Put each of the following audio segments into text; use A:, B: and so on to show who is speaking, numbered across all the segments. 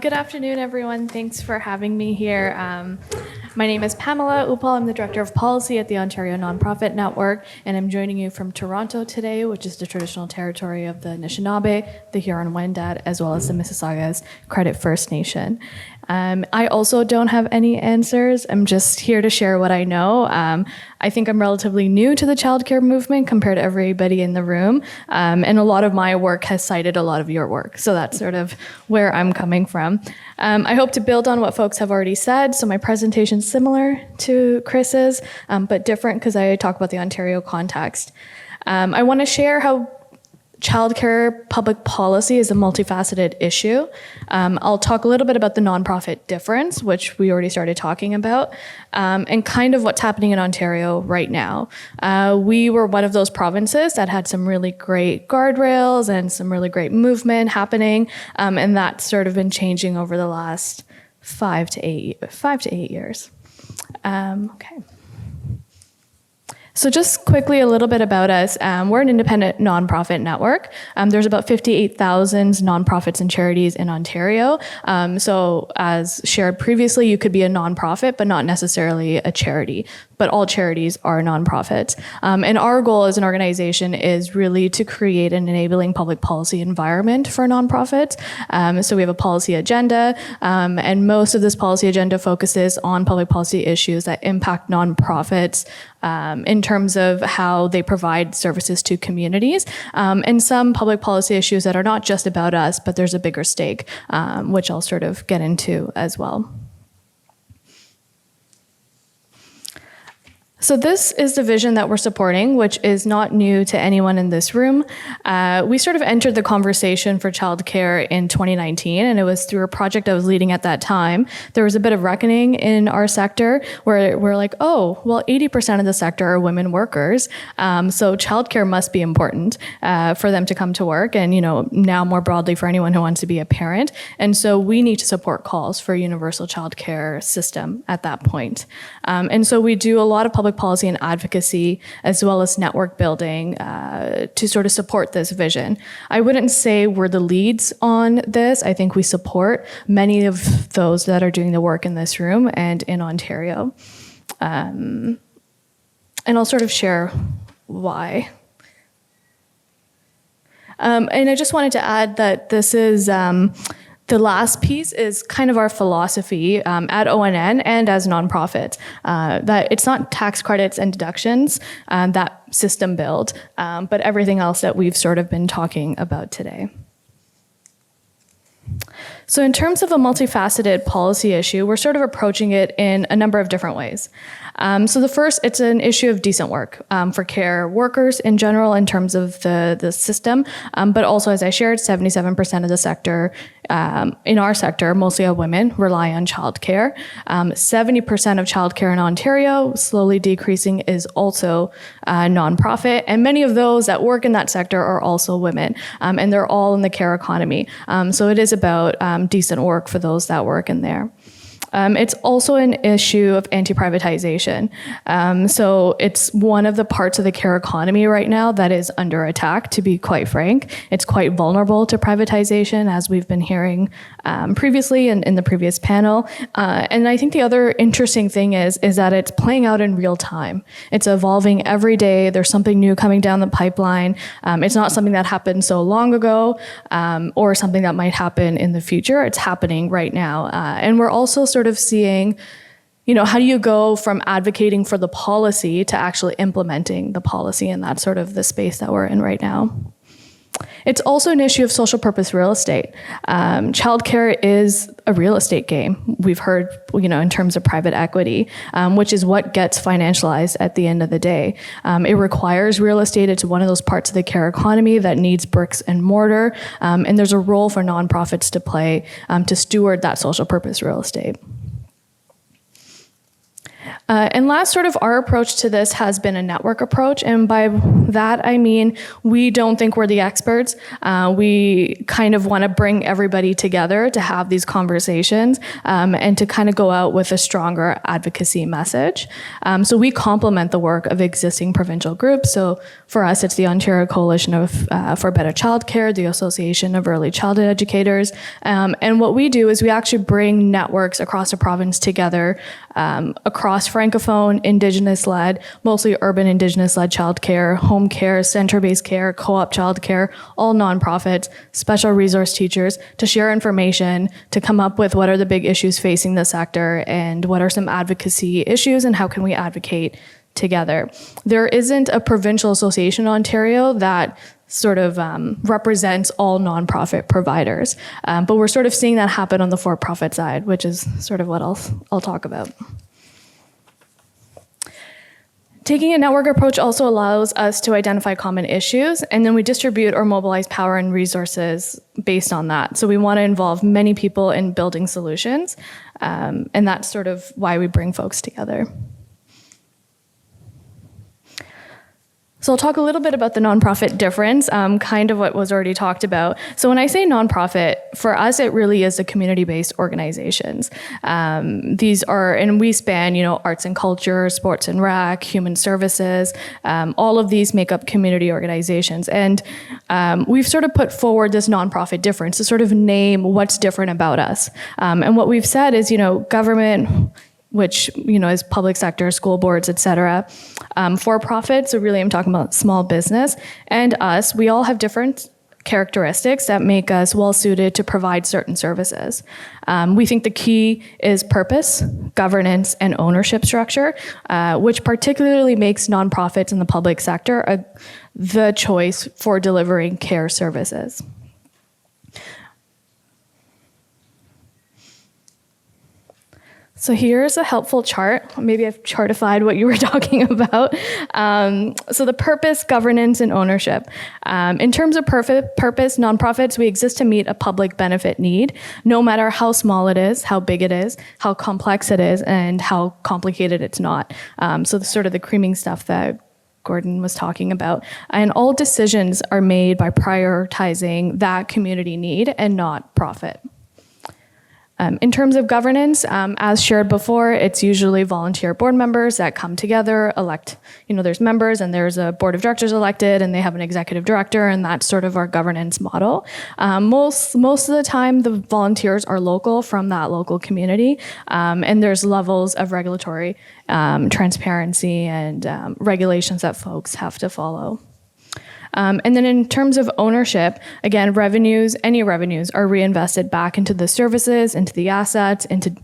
A: Good afternoon, everyone. Thanks for having me here. My name is Pamela Uppal. I'm the Director of Policy at the Ontario Nonprofit Network, and I'm joining you from Toronto today, which is the traditional territory of the Anishinaabe, the Huron-Wendat, as well as the Mississaugas Credit First Nation. I also don't have any answers. I'm just here to share what I know. I think I'm relatively new to the childcare movement compared to everybody in the room, and a lot of my work has cited a lot of your work, so that's sort of where I'm coming from. I hope to build on what folks have already said, so my presentation's similar to Chris's, but different because I talk about the Ontario context. I want to share how childcare public policy is a multifaceted issue. I'll talk a little bit about the nonprofit difference, which we already started talking about, and kind of what's happening in Ontario right now. We were one of those provinces that had some really great guardrails and some really great movement happening, and that's sort of been changing over the last 5 to 8 years. Okay. So just quickly a little bit about us. We're an independent nonprofit network. There's about 58,000 nonprofits and charities in Ontario. So as shared previously, you could be a nonprofit, but not necessarily a charity. But all charities are nonprofits. And our goal as an organization is really to create an enabling public policy environment for nonprofits. So we have a policy agenda, and most of this policy agenda focuses on public policy issues that impact nonprofits in terms of how they provide services to communities, and some public policy issues that are not just about us, but there's a bigger stake, which I'll sort of get into as well. So this is the vision that we're supporting, which is not new to anyone in this room. We sort of entered the conversation for childcare in 2019, and it was through a project I was leading at that time. There was a bit of reckoning in our sector where we're like, oh, well, 80% of the sector are women workers, so childcare must be important for them to come to work, and now more broadly for anyone who wants to be a parent. And so we need to support calls for a universal childcare system at that point. And so we do a lot of public policy and advocacy, as well as network building to sort of support this vision. I wouldn't say we're the leads on this. I think we support many of those that are doing the work in this room and in Ontario. And I'll sort of share why. And I just wanted to add that this is the last piece is kind of our philosophy at ONN and as nonprofits, that it's not tax credits and deductions that system build, but everything else that we've sort of been talking about today. So in terms of a multifaceted policy issue, we're sort of approaching it in a number of different ways. So the first, it's an issue of decent work for care workers in general in terms of the system, but also, as I shared, 77% of the sector, in our sector, mostly of women, rely on childcare. 70% of childcare in Ontario, slowly decreasing, is also nonprofit, and many of those that work in that sector are also women, and they're all in the care economy. So it is about decent work for those that work in there. It's also an issue of anti-privatization. So it's one of the parts of the care economy right now that is under attack, to be quite frank. It's quite vulnerable to privatization, as we've been hearing previously in the previous panel. And I think the other interesting thing is that it's playing out in real time. It's evolving every day. There's something new coming down the pipeline. It's not something that happened so long ago or something that might happen in the future. It's happening right now. And we're also sort of seeing, how do you go from advocating for the policy to actually implementing the policy? And that's sort of the space that we're in right now. It's also an issue of social purpose real estate. Childcare is a real estate game. We've heard, in terms of private equity, which is what gets financialized at the end of the day. It requires real estate. It's one of those parts of the care economy that needs bricks and mortar. And there's a role for nonprofits to play to steward that social purpose real estate. And last, sort of our approach to this has been a network approach. And by that, I mean, we don't think we're the experts. We kind of want to bring everybody together to have these conversations and to kind of go out with a stronger advocacy message. So we complement the work of existing provincial groups. So for us, it's the Ontario Coalition for Better Childcare, the Association of Early Childhood Educators. And what we do is we actually bring networks across the province together across Francophone, Indigenous-led, mostly urban Indigenous-led childcare, home care, center-based care, co-op childcare, all nonprofits, special resource teachers, to share information, to come up with what are the big issues facing the sector and what are some advocacy issues and how can we advocate together. There isn't a provincial association in Ontario that sort of represents all nonprofit providers, but we're sort of seeing that happen on the for-profit side, which is sort of what I'll talk about. Taking a network approach also allows us to identify common issues, and then we distribute or mobilize power and resources based on that. So we want to involve many people in building solutions, and that's sort of why we bring folks together. So I'll talk a little bit about the nonprofit difference, kind of what was already talked about. So when I say nonprofit, for us, it really is the community-based organizations. These are, and we span, arts and culture, sports and rec, human services, all of these make up community organizations. And we've sort of put forward this nonprofit difference to sort of name what's different about us. And what we've said is, government, which is public sector, school boards, et cetera, for-profit, so really I'm talking about small business, and us, we all have different characteristics that make us well-suited to provide certain services. We think the key is purpose, governance, and ownership structure, which particularly makes nonprofits in the public sector the choice for delivering care services. So here's a helpful chart. Maybe I've chartified what you were talking about. So the purpose, governance, and ownership. In terms of purpose, nonprofits, we exist to meet a public benefit need, no matter how small it is, how big it is, how complex it is, and how complicated it's not. So the sort of the creaming stuff that Gordon was talking about. And all decisions are made by prioritizing that community need and not profit. In terms of governance, as shared before, it's usually volunteer board members that come together, elect, there's members and there's a board of directors elected and they have an executive director, and that's sort of our governance model. Most of the time, the volunteers are local from that local community, and there's levels of regulatory transparency and regulations that folks have to follow. And then in terms of ownership, again, any revenues are reinvested back into the services, into the assets, into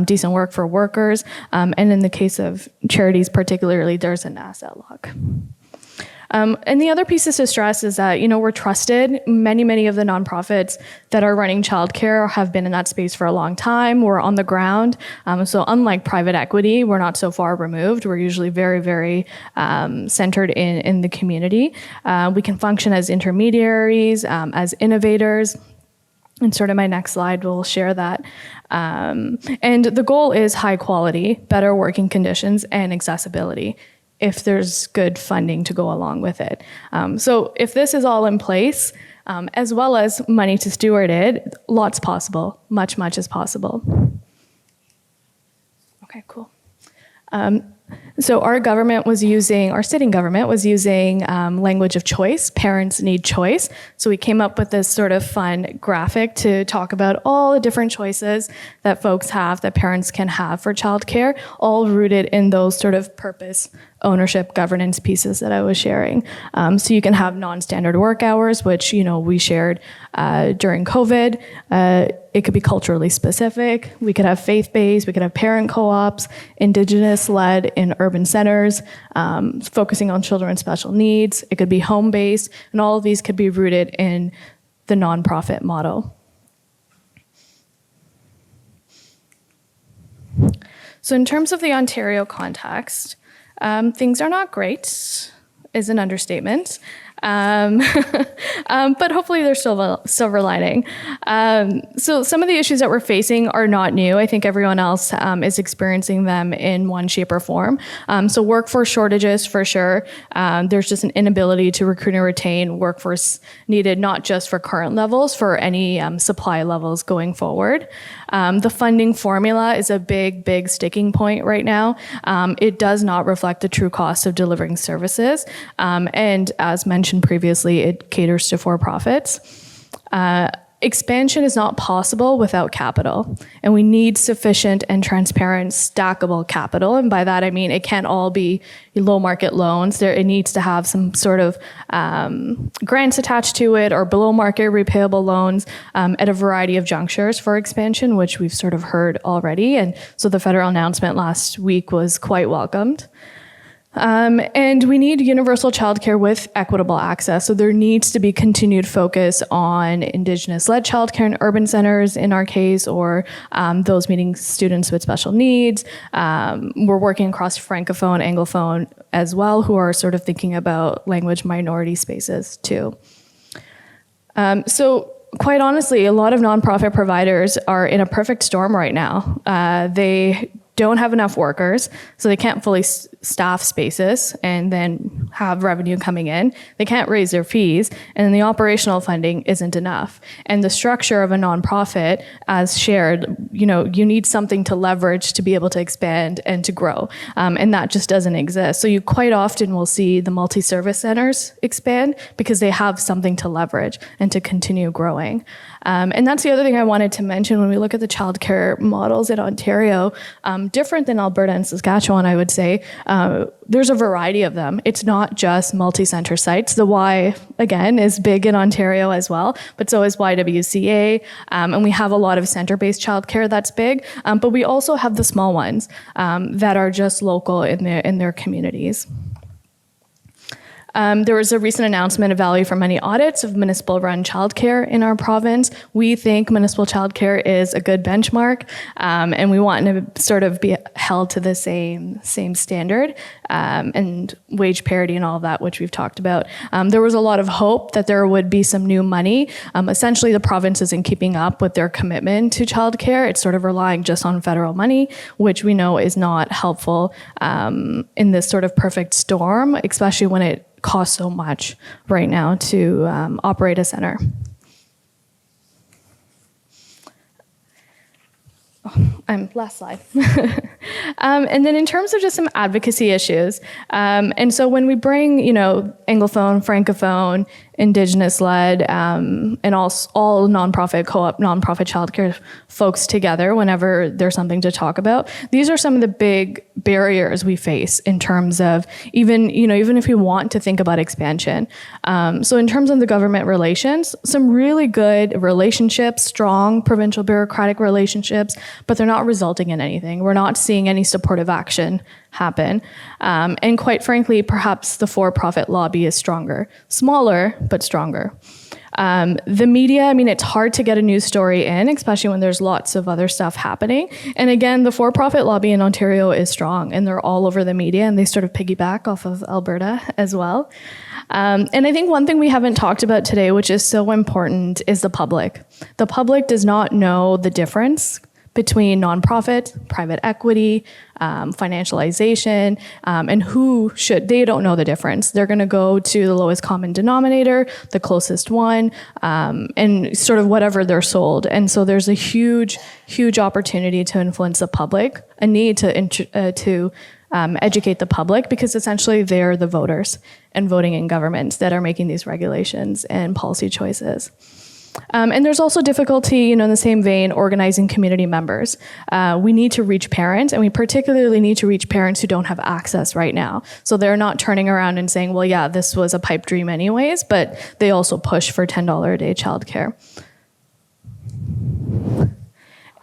A: decent work for workers. And in the case of charities particularly, there's an asset lock. And the other pieces to stress is that, we're trusted. Many of the nonprofits that are running childcare have been in that space for a long time. We're on the ground. So unlike private equity, we're not so far removed. We're usually very, very centered in the community. We can function as intermediaries, as innovators. And sort of my next slide will share that. And the goal is high quality, better working conditions, and accessibility, if there's good funding to go along with it. So if this is all in place, as well as money to steward it, lots possible, much is possible. Okay, cool. So our sitting government was using language of choice. Parents need choice. So we came up with this sort of fun graphic to talk about all the different choices that folks have, that parents can have for childcare, all rooted in those sort of purpose, ownership, governance pieces that I was sharing. So you can have non-standard work hours, which, we shared during COVID. It could be culturally specific. We could have faith-based. We could have parent co-ops, Indigenous-led in urban centers, focusing on children with special needs. It could be home-based, and all of these could be rooted in the nonprofit model. So in terms of the Ontario context, things are not great, is an understatement. But hopefully there's still a silver lining. So some of the issues that we're facing are not new. I think everyone else is experiencing them in one shape or form. So workforce shortages, for sure. There's just an inability to recruit and retain workforce needed, not just for current levels, for any supply levels going forward. The funding formula is a big sticking point right now. It does not reflect the true cost of delivering services. And as mentioned previously, it caters to for-profits. Expansion is not possible without capital, and we need sufficient and transparent stackable capital. And by that, I mean it can't all be low market loans. It needs to have some sort of grants attached to it or below market repayable loans at a variety of junctures for expansion, which we've sort of heard already. And so the federal announcement last week was quite welcomed. And we need universal childcare with equitable access. So there needs to be continued focus on Indigenous-led childcare in urban centers, in our case, or those meeting students with special needs. We're working across Francophone, Anglophone as well, who are sort of thinking about language minority spaces too. So quite honestly, a lot of nonprofit providers are in a perfect storm right now. They don't have enough workers, so they can't fully staff spaces and then have revenue coming in. They can't raise their fees, and the operational funding isn't enough. And the structure of a nonprofit, as shared, you need something to leverage to be able to expand and to grow, and that just doesn't exist. So you quite often will see the multi-service centers expand because they have something to leverage and to continue growing. And that's the other thing I wanted to mention when we look at the childcare models in Ontario, different than Alberta and Saskatchewan, I would say. There's a variety of them. It's not just multi-center sites. The Y, again, is big in Ontario as well, but so is YWCA. And we have a lot of center-based childcare that's big, but we also have the small ones that are just local in their communities. There was a recent announcement of value for money audits of municipal-run childcare in our province. We think municipal childcare is a good benchmark, and we want to sort of be held to the same standard and wage parity and all of that, which we've talked about. There was a lot of hope that there would be some new money. Essentially, the province isn't keeping up with their commitment to childcare. It's sort of relying just on federal money, which we know is not helpful in this sort of perfect storm, especially when it costs so much right now to operate a center. Last slide. And then in terms of just some advocacy issues, and so when we bring, Anglophone, Francophone, Indigenous-led, and all nonprofit, co-op, nonprofit childcare folks together whenever there's something to talk about, these are some of the big barriers we face in terms of even if we want to think about expansion. So in terms of the government relations, some really good relationships, strong provincial bureaucratic relationships, but they're not resulting in anything. We're not seeing any supportive action happen. And quite frankly, perhaps the for-profit lobby is stronger. Smaller, but stronger. The media, it's hard to get a news story in, especially when there's lots of other stuff happening. And again, the for-profit lobby in Ontario is strong, and they're all over the media, and they sort of piggyback off of Alberta as well. And I think one thing we haven't talked about today, which is so important, is the public. The public does not know the difference between nonprofit, private equity, financialization, and they don't know the difference. They're gonna go to the lowest common denominator, the closest one, and sort of whatever they're sold. And so there's a huge opportunity to influence the public, a need to educate the public, because essentially they're the voters and voting in governments that are making these regulations and policy choices. And there's also difficulty, in the same vein, organizing community members. We need to reach parents, and we particularly need to reach parents who don't have access right now. So they're not turning around and saying, well, yeah, this was a pipe dream anyways, but they also push for $10 a day childcare.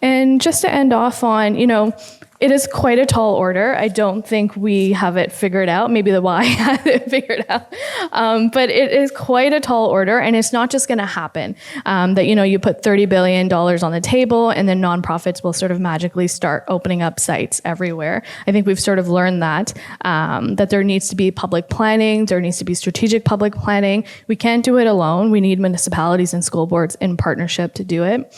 A: And just to end off on, It is quite a tall order. I don't think we have it figured out. Maybe the Y has it figured out. But it is quite a tall order, and it's not just going to happen. That, you put $30 billion on the table, and then nonprofits will sort of magically start opening up sites everywhere. I think we've sort of learned that there needs to be public planning, there needs to be strategic public planning. We can't do it alone. We need municipalities and school boards in partnership to do it.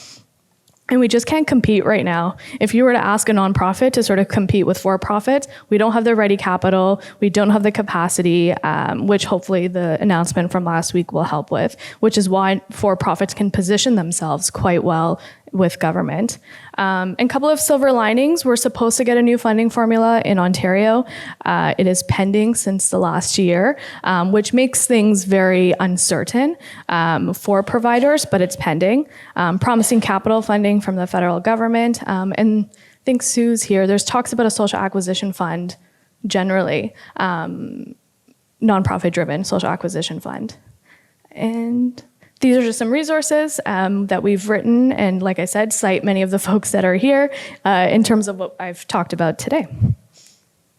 A: And we just can't compete right now. If you were to ask a nonprofit to sort of compete with for-profits, we don't have the ready capital, we don't have the capacity, which hopefully the announcement from last week will help with, which is why for-profits can position themselves quite well with government. And a couple of silver linings, we're supposed to get a new funding formula in Ontario. It is pending since the last year, which makes things very uncertain for providers, but it's pending. Promising capital funding from the federal government. And I think Sue's here. There's talks about a social acquisition fund generally, nonprofit-driven social acquisition fund. And these are just some resources that we've written, and like I said, cite many of the folks that are here in terms of what I've talked about today.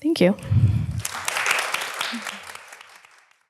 A: Thank you.